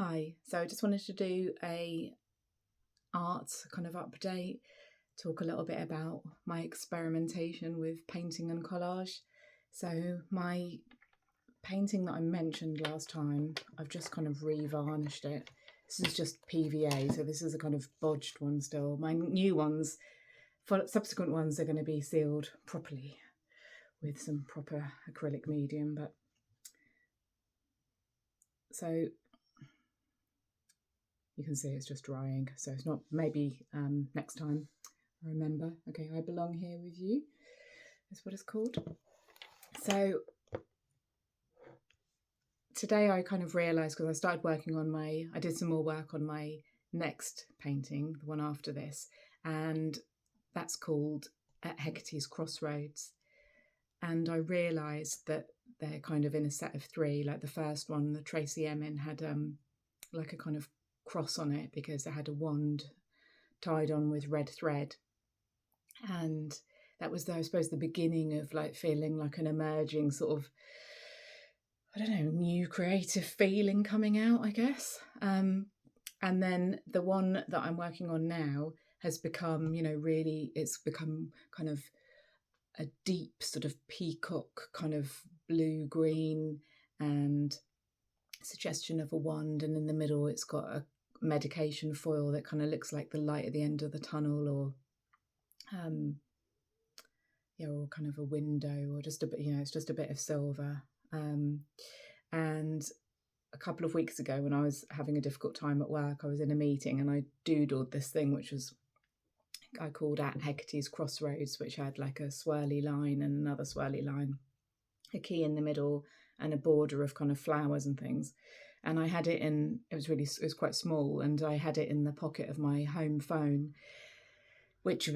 Hi, so I just wanted to do a art kind of update, talk a little bit about my experimentation with painting and collage. So my painting that I mentioned last time, I've just kind of re-varnished it. This is just PVA, so this is a kind of bodged one still. My new ones, for subsequent ones, are going to be sealed properly with some proper acrylic medium, but so you can see it's just drying, so it's not, maybe next time I remember. Okay, I belong here with you is what it's called. So today I kind of realised, because I started working on I did some more work on my next painting, the one after this, and that's called Hecate's Crossroads. And I realised that they're kind of in a set of three. Like the first one, the Tracy Emin had like a kind of cross on it because it had a wand tied on with red thread, and that was I suppose the beginning of like feeling like an emerging sort of, I don't know, new creative feeling coming out, I guess. And then the one that I'm working on now has become, really, it's become kind of a deep sort of peacock kind of blue green and suggestion of a wand, and in the middle it's got a medication foil that kind of looks like the light at the end of the tunnel, or or kind of a window, or just a bit, it's just a bit of silver. And a couple of weeks ago, when I was having a difficult time at work, I was in a meeting and I doodled this thing, which was I called at Hecate's Crossroads, which had like a swirly line and another swirly line, a key in the middle, and a border of kind of flowers and things. And I had it it was quite small, and I had it in the pocket of my home phone, it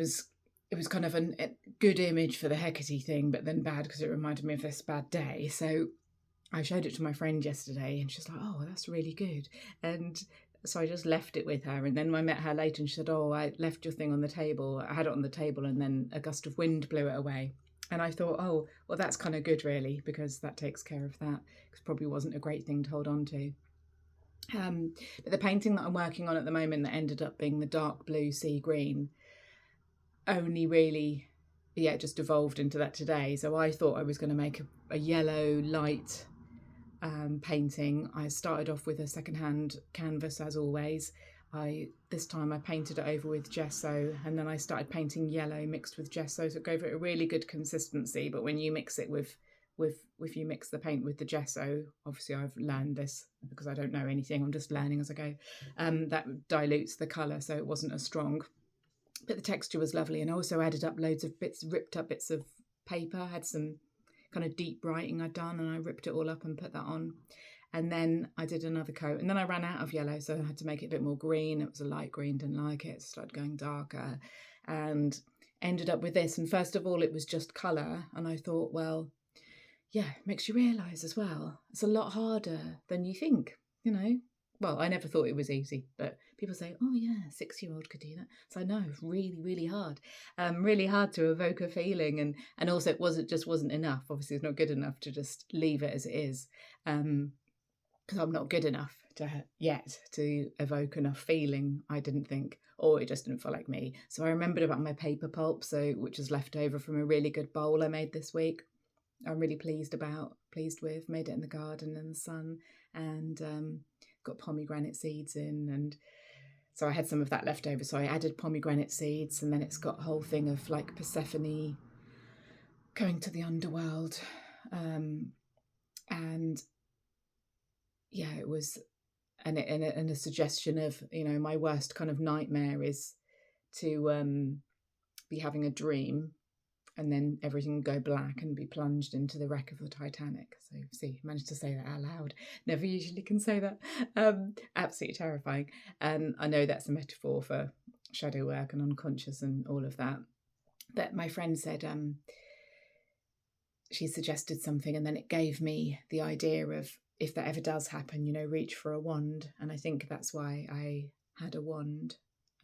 was kind of a good image for the Hekate thing, but then bad because it reminded me of this bad day. So I showed it to my friend yesterday and she's like, oh, that's really good. And so I just left it with her. And then I met her later and she said, oh, I left your thing on the table. I had it on the table and then a gust of wind blew it away. And I thought, oh, well, that's kind of good, really, because that takes care of that. Because probably wasn't a great thing to hold on to. But the painting that I'm working on at the moment that ended up being the dark blue sea green only really, just evolved into that today. So I thought I was going to make a yellow light painting. I started off with a secondhand canvas, as always. This time I painted it over with gesso, and then I started painting yellow mixed with gesso, so it gave it a really good consistency. But when you mix it if you mix the paint with the gesso, obviously I've learned this because I don't know anything, I'm just learning as I go, that dilutes the colour, so it wasn't as strong. But the texture was lovely, and I also added up loads of ripped up bits of paper. I had some kind of deep writing I'd done, and I ripped it all up and put that on. And then I did another coat, and then I ran out of yellow, so I had to make it a bit more green. It was a light green, didn't like it, started going darker, and ended up with this. And first of all, it was just colour, and I thought, well, yeah, it makes you realise as well, it's a lot harder than you think, Well, I never thought it was easy, but people say, oh yeah, 6-year-old could do that. So I know, really, really hard. Really hard to evoke a feeling. And also it wasn't enough. Obviously it's not good enough to just leave it as it is. Because I'm not good enough yet to evoke enough feeling, I didn't think, or it just didn't feel like me. So I remembered about my paper pulp, which is left over from a really good bowl I made this week. I'm really pleased with, made it in the garden in the sun, and got pomegranate seeds in, and so I had some of that left over, so I added pomegranate seeds, and then it's got a whole thing of like Persephone going to the underworld, and yeah, it was and a suggestion of, my worst kind of nightmare is to be having a dream and then everything go black and be plunged into the wreck of the Titanic. So see, managed to say that out loud. Never usually can say that. Absolutely terrifying. And I know that's a metaphor for shadow work and unconscious and all of that. But my friend said she suggested something, and then it gave me the idea of, if that ever does happen, reach for a wand. And I think that's why I had a wand.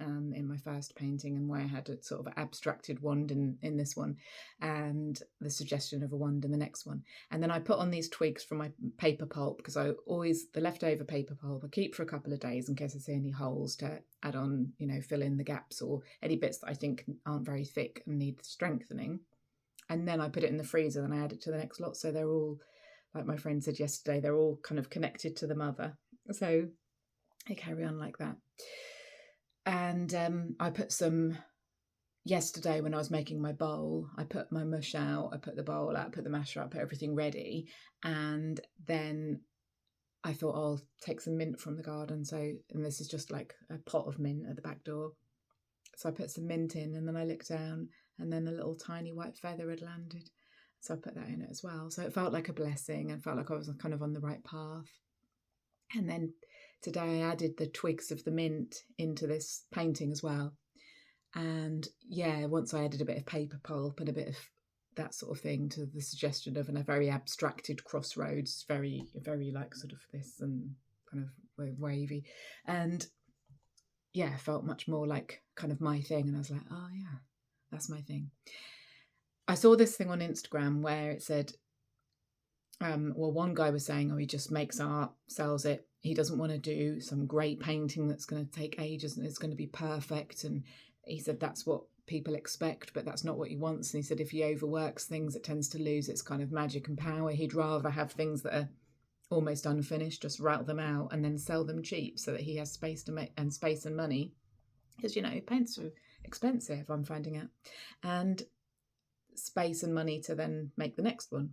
in my first painting, and why I had a sort of abstracted wand in this one, and the suggestion of a wand in the next one. And then I put on these twigs from my paper pulp, because I always, the leftover paper pulp I keep for a couple of days in case I see any holes to add on, fill in the gaps, or any bits that I think aren't very thick and need strengthening. And then I put it in the freezer, and I add it to the next lot. So they're all, like my friend said yesterday, they're all kind of connected to the mother. So they carry on like that. And I put some, yesterday when I was making my bowl, I put my mush out, I put the bowl out, put the masher out, put everything ready. And then I thought, I'll take some mint from the garden. So, and this is just like a pot of mint at the back door. So I put some mint in, and then I looked down, and then a little tiny white feather had landed. So I put that in it as well. So it felt like a blessing, and felt like I was kind of on the right path. And then today I added the twigs of the mint into this painting as well. And yeah, once I added a bit of paper pulp and a bit of that sort of thing to the suggestion of a very abstracted Crossroads, very, very like sort of this and kind of wavy. And yeah, felt much more like kind of my thing. And I was like, oh yeah, that's my thing. I saw this thing on Instagram where it said, one guy was saying, he just makes art, sells it. He doesn't want to do some great painting that's going to take ages and it's going to be perfect. And he said that's what people expect, but that's not what he wants. And he said if he overworks things, it tends to lose its kind of magic and power. He'd rather have things that are almost unfinished, just route them out and then sell them cheap, so that he has space to make, and space and money, because paints are expensive, I'm finding out, and space and money to then make the next one.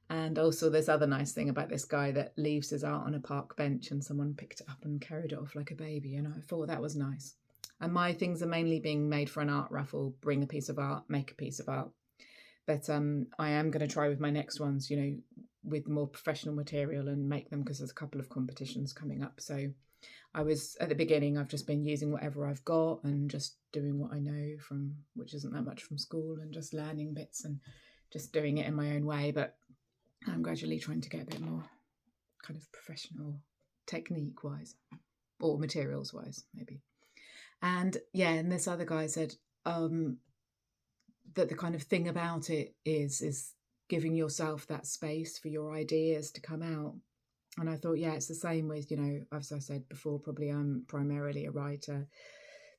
And also this other nice thing about this guy that leaves his art on a park bench and someone picked it up and carried it off like a baby. And I thought that was nice. And my things are mainly being made for an art raffle. Bring a piece of art, make a piece of art. But I am going to try with my next ones, with more professional material and make them, because there's a couple of competitions coming up. So I was, at the beginning, I've just been using whatever I've got and just doing what I know from, which isn't that much from school, and just learning bits and just doing it in my own way. But I'm gradually trying to get a bit more kind of professional technique wise, or materials wise, maybe. And yeah, and this other guy said that the kind of thing about it is giving yourself that space for your ideas to come out. And I thought, yeah, it's the same with, as I said before, probably I'm primarily a writer,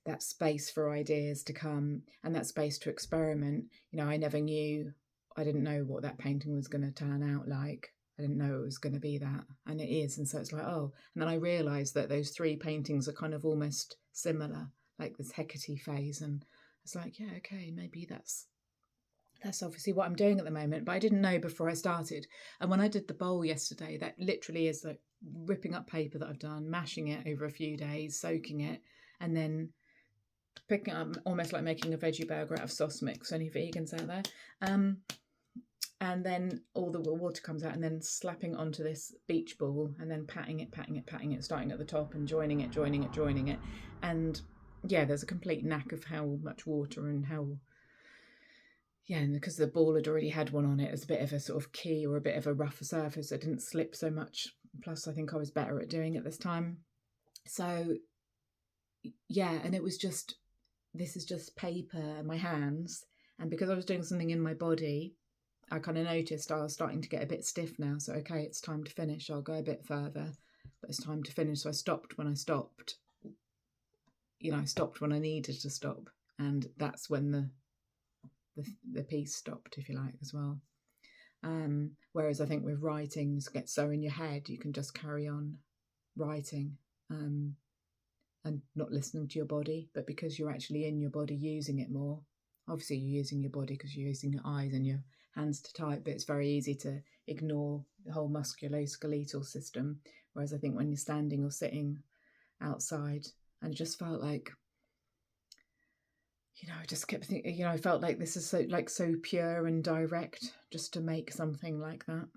that space for ideas to come and that space to experiment. I didn't know what that painting was going to turn out like. I didn't know it was going to be that, and it is. And so it's like, oh, and then I realised that those three paintings are kind of almost similar, like this Hekate phase. And it's like, yeah, okay, maybe that's obviously what I'm doing at the moment, but I didn't know before I started. And when I did the bowl yesterday, that literally is like ripping up paper that I've done, mashing it over a few days, soaking it, and then picking it up, almost like making a veggie burger out of sauce mix. Any vegans out there? And then all the water comes out, and then slapping onto this beach ball, and then patting it, starting at the top and joining it. And yeah, there's a complete knack of how much water and how, yeah, and because the ball had already had one on it as a bit of a sort of key or a bit of a rougher surface, it didn't slip so much. Plus, I think I was better at doing it this time. So yeah, and it was just, this is just paper, my hands. And because I was doing something in my body, I kind of noticed I was starting to get a bit stiff now. So, okay, it's time to finish. I'll go a bit further, but it's time to finish. So I stopped when I stopped. I stopped when I needed to stop. And that's when the piece stopped, if you like, as well. Whereas I think with writing, you get so in your head, you can just carry on writing and not listening to your body. But because you're actually in your body using it more, obviously you're using your body because you're using your eyes and your hands to type, but it's very easy to ignore the whole musculoskeletal system. Whereas I think when you're standing or sitting outside, and it just felt like, I just kept thinking, I felt like this is so pure and direct, just to make something like that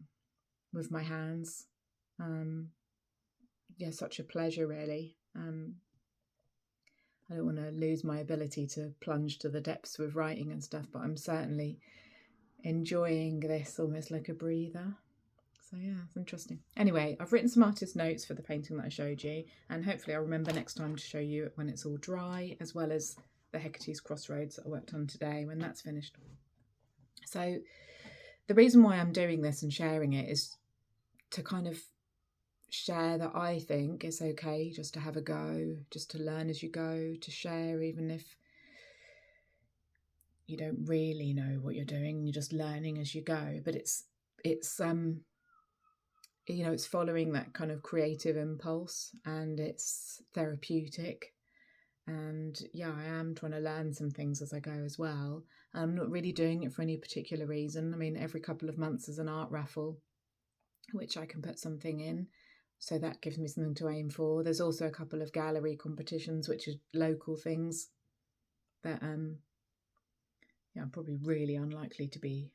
with my hands. Such a pleasure, really. I don't want to lose my ability to plunge to the depths with writing and stuff, but I'm certainly enjoying this almost like a breather. So yeah, it's interesting. Anyway, I've written some artist notes for the painting that I showed you, and hopefully I'll remember next time to show you when it's all dry, as well as the Hecate's Crossroads that I worked on today when that's finished. So the reason why I'm doing this and sharing it is to kind of share that I think it's okay just to have a go, just to learn as you go, to share even if you don't really know what you're doing, you're just learning as you go. But it's it's following that kind of creative impulse, and it's therapeutic. And yeah, I am trying to learn some things as I go as well. I'm not really doing it for any particular reason. I mean, every couple of months there's an art raffle, which I can put something in. So that gives me something to aim for. There's also a couple of gallery competitions, which are local things that I'm probably really unlikely to be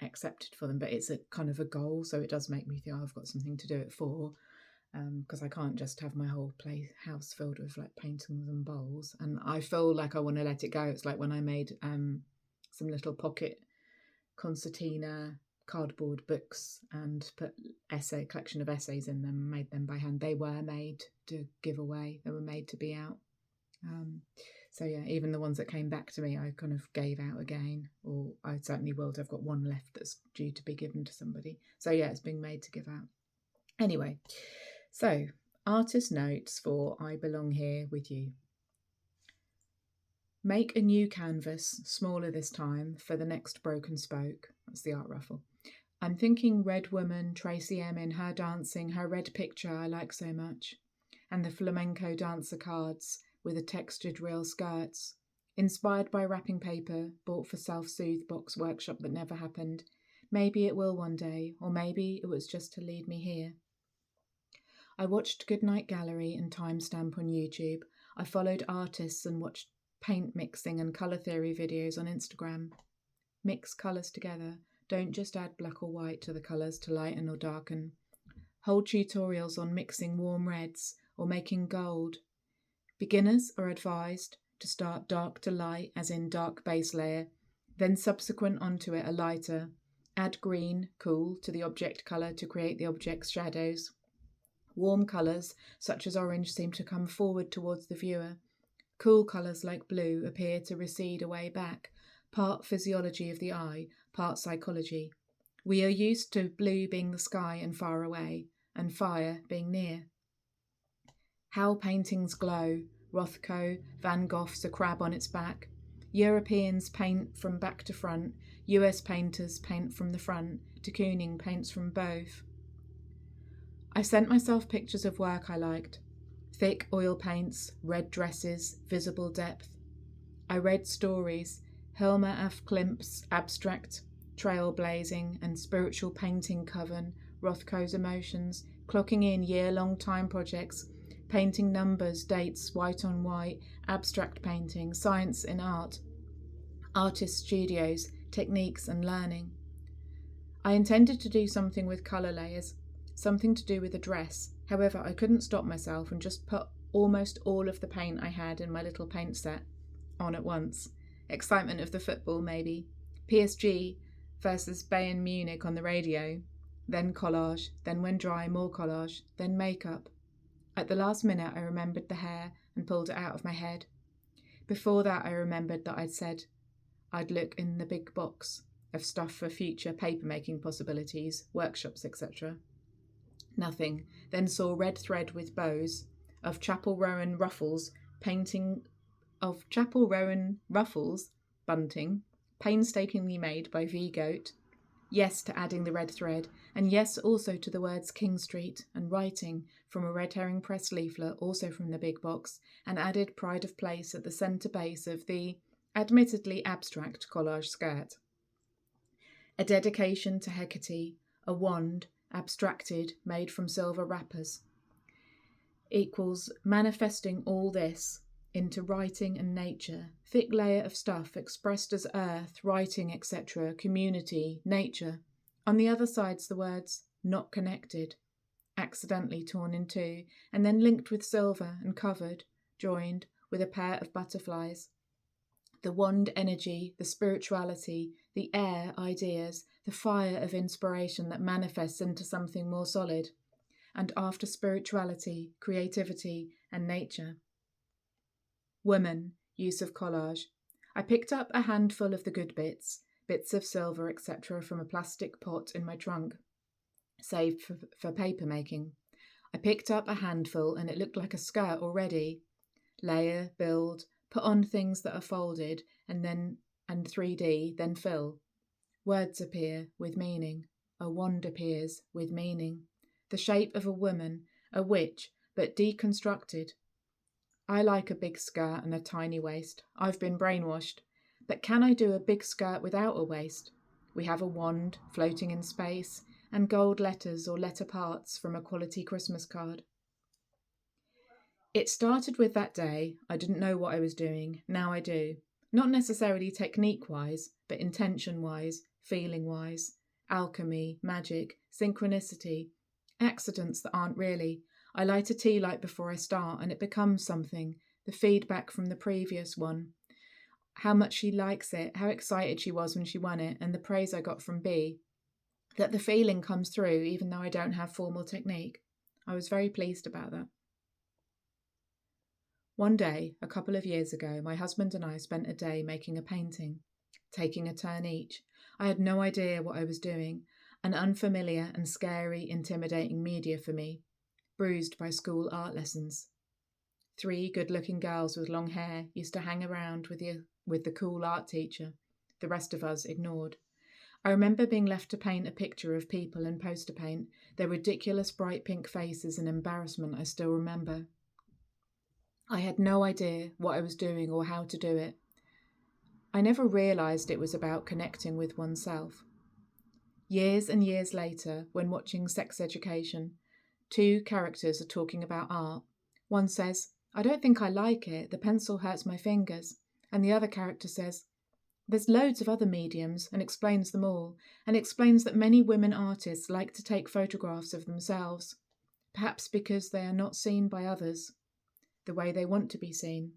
accepted for them, but it's a kind of a goal, so it does make me feel I've got something to do it for, because I can't just have my whole house filled with like paintings and bowls, and I feel like I want to let it go. It's like when I made some little pocket concertina cardboard books and put collection of essays in them, made them by hand. They were made to give away, they were made to be out. So yeah, even the ones that came back to me, I kind of gave out again, or I certainly will. I've got one left that's due to be given to somebody. So yeah, it's being made to give out. Anyway, so artist notes for I Belong Here With You. Make a new canvas, smaller this time, for the next broken spoke. That's the art raffle. I'm thinking Red Woman, Tracy Emin, her dancing, her red picture I like so much, and the flamenco dancer cards with the textured real skirts, inspired by wrapping paper bought for self-soothe box workshop that never happened. Maybe it will one day, or maybe it was just to lead me here. I watched Goodnight Gallery and Timestamp on YouTube. I followed artists and watched paint mixing and colour theory videos on Instagram. Mix colours together. Don't just add black or white to the colours to lighten or darken. Hold tutorials on mixing warm reds or making gold. Beginners are advised to start dark to light, as in dark base layer, then subsequent onto it a lighter. Add green, cool, to the object colour to create the object's shadows. Warm colours, such as orange, seem to come forward towards the viewer. Cool colours like blue appear to recede away back, part physiology of the eye, part psychology. We are used to blue being the sky and far away, and fire being near. How paintings glow. Rothko, Van Gogh's A Crab on Its Back. Europeans paint from back to front. US painters paint from the front. De Kooning paints from both. I sent myself pictures of work I liked. Thick oil paints, red dresses, visible depth. I read stories, Hilma af Klimp's abstract, trailblazing and spiritual painting coven, Rothko's emotions, clocking in year-long time projects, painting numbers, dates, white on white, abstract painting, science in art, artist studios, techniques and learning. I intended to do something with colour layers, something to do with a dress. However, I couldn't stop myself and just put almost all of the paint I had in my little paint set on at once. Excitement of the football, maybe. PSG versus Bayern Munich on the radio. Then collage, then when dry, more collage, then makeup. At the last minute, I remembered the hair and pulled it out of my head. Before that, I remembered that I'd said I'd look in the big box of stuff for future paper-making possibilities, workshops, etc. Nothing. Then saw red thread with bows of Chapel Rowan ruffles, bunting, painstakingly made by V-Goat. Yes to adding the red thread, and yes also to the words King Street, and writing from a red herring press leaflet, also from the big box, and added pride of place at the centre base of the, admittedly abstract, collage skirt. A dedication to Hekate, a wand, abstracted, made from silver wrappers, equals manifesting all this into writing and nature, thick layer of stuff expressed as earth, writing, etc., community, nature. On the other side's the words, not connected, accidentally torn in two, and then linked with silver and covered, joined, with a pair of butterflies. The wand energy, the spirituality, the air ideas, the fire of inspiration that manifests into something more solid. And after spirituality, creativity, and nature. Woman, use of collage. I picked up a handful of the good bits of silver, etc., from a plastic pot in my trunk, saved for paper making. I picked up a handful and it looked like a skirt already. Layer, build, put on things that are folded, and 3D, then fill. Words appear with meaning. A wand appears with meaning. The shape of a woman, a witch, but deconstructed. I like a big skirt and a tiny waist. I've been brainwashed. But can I do a big skirt without a waist? We have a wand floating in space and gold letters or letter parts from a quality Christmas card. It started with that day. I didn't know what I was doing. Now I do. Not necessarily technique-wise, but intention-wise, feeling-wise. Alchemy, magic, synchronicity, accidents that aren't really. I light a tea light before I start and it becomes something. The feedback from the previous one. How much she likes it, how excited she was when she won it, and the praise I got from B. That the feeling comes through even though I don't have formal technique. I was very pleased about that. One day, a couple of years ago, my husband and I spent a day making a painting, taking a turn each. I had no idea what I was doing, an unfamiliar and scary, intimidating media for me, bruised by school art lessons. 3 good-looking girls with long hair used to hang around with the cool art teacher. The rest of us ignored. I remember being left to paint a picture of people in poster paint, their ridiculous bright pink faces and embarrassment I still remember. I had no idea what I was doing or how to do it. I never realised it was about connecting with oneself. Years and years later, when watching Sex Education, 2 characters are talking about art. One says, "I don't think I like it, the pencil hurts my fingers." And the other character says, "There's loads of other mediums," and explains them all, and explains that many women artists like to take photographs of themselves, perhaps because they are not seen by others the way they want to be seen.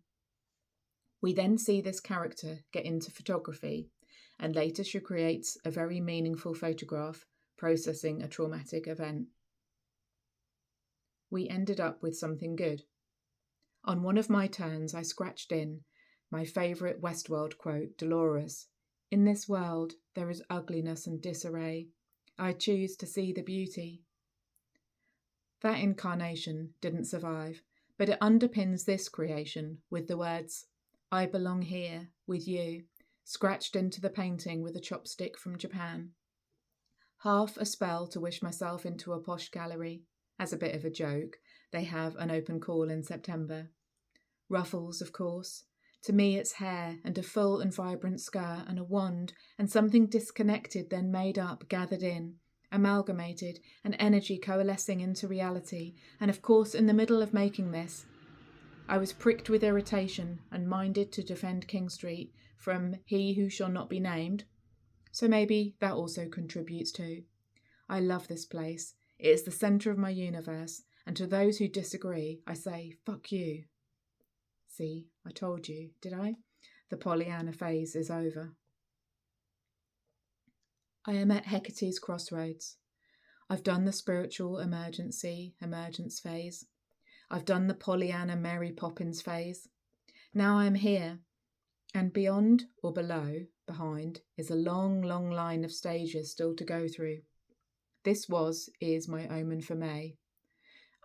We then see this character get into photography, and later she creates a very meaningful photograph, processing a traumatic event. We ended up with something good. On one of my turns, I scratched in my favourite Westworld quote, Dolores, "In this world, there is ugliness and disarray. I choose to see the beauty." That incarnation didn't survive, but it underpins this creation with the words, "I belong here with you," scratched into the painting with a chopstick from Japan. Half a spell to wish myself into a posh gallery. As a bit of a joke, they have an open call in September. Ruffles, of course. To me it's hair and a full and vibrant skirt and a wand and something disconnected then made up, gathered in, amalgamated, and energy coalescing into reality. And of course, in the middle of making this, I was pricked with irritation and minded to defend King Street from he who shall not be named. So maybe that also contributes too. I love this place. It is the centre of my universe, and to those who disagree, I say, fuck you. See, I told you, did I? The Pollyanna phase is over. I am at Hecate's Crossroads. I've done the spiritual emergence phase. I've done the Pollyanna Mary Poppins phase. Now I am here, and beyond or below, behind, is a long, long line of stages still to go through. This is my omen for May.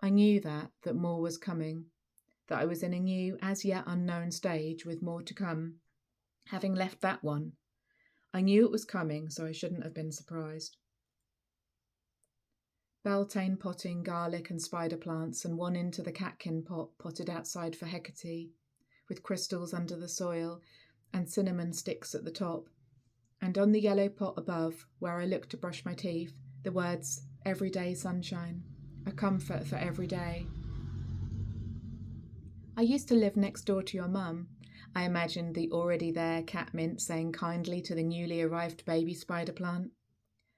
I knew that more was coming, that I was in a new, as yet unknown stage with more to come, having left that one. I knew it was coming, so I shouldn't have been surprised. Beltane potting garlic and spider plants, and one into the catkin pot potted outside for Hekate, with crystals under the soil and cinnamon sticks at the top. And on the yellow pot above, where I look to brush my teeth, the words, "Everyday sunshine," a comfort for every day. I used to live next door to your mum. I imagined the already there catmint saying kindly to the newly arrived baby spider plant.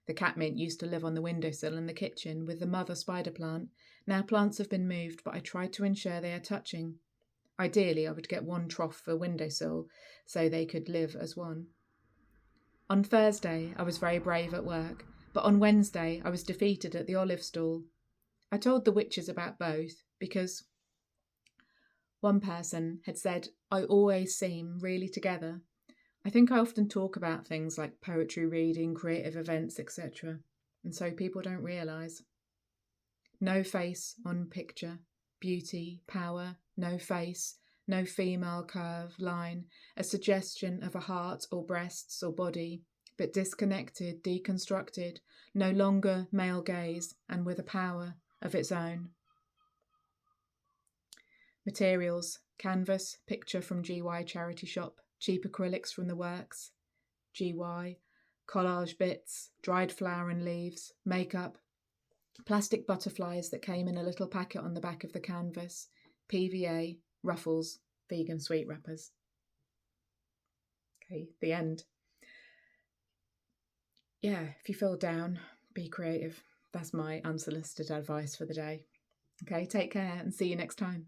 The catmint used to live on the windowsill in the kitchen with the mother spider plant. Now plants have been moved, but I tried to ensure they are touching. Ideally, I would get one trough for windowsill so they could live as one. On Thursday, I was very brave at work, but on Wednesday, I was defeated at the olive stall. I told the witches about both because one person had said, I always seem really together. I think I often talk about things like poetry reading, creative events, etc. And so people don't realise. No face on picture, beauty, power, no face, no female curve, line, a suggestion of a heart or breasts or body, but disconnected, deconstructed, no longer male gaze and with a power of its own. Materials, canvas, picture from GY charity shop, cheap acrylics from the works, GY, collage bits, dried flower and leaves, makeup, plastic butterflies that came in a little packet on the back of the canvas, PVA, ruffles, vegan sweet wrappers. Okay, the end. Yeah, if you feel down, be creative. That's my unsolicited advice for the day. Okay, take care and see you next time.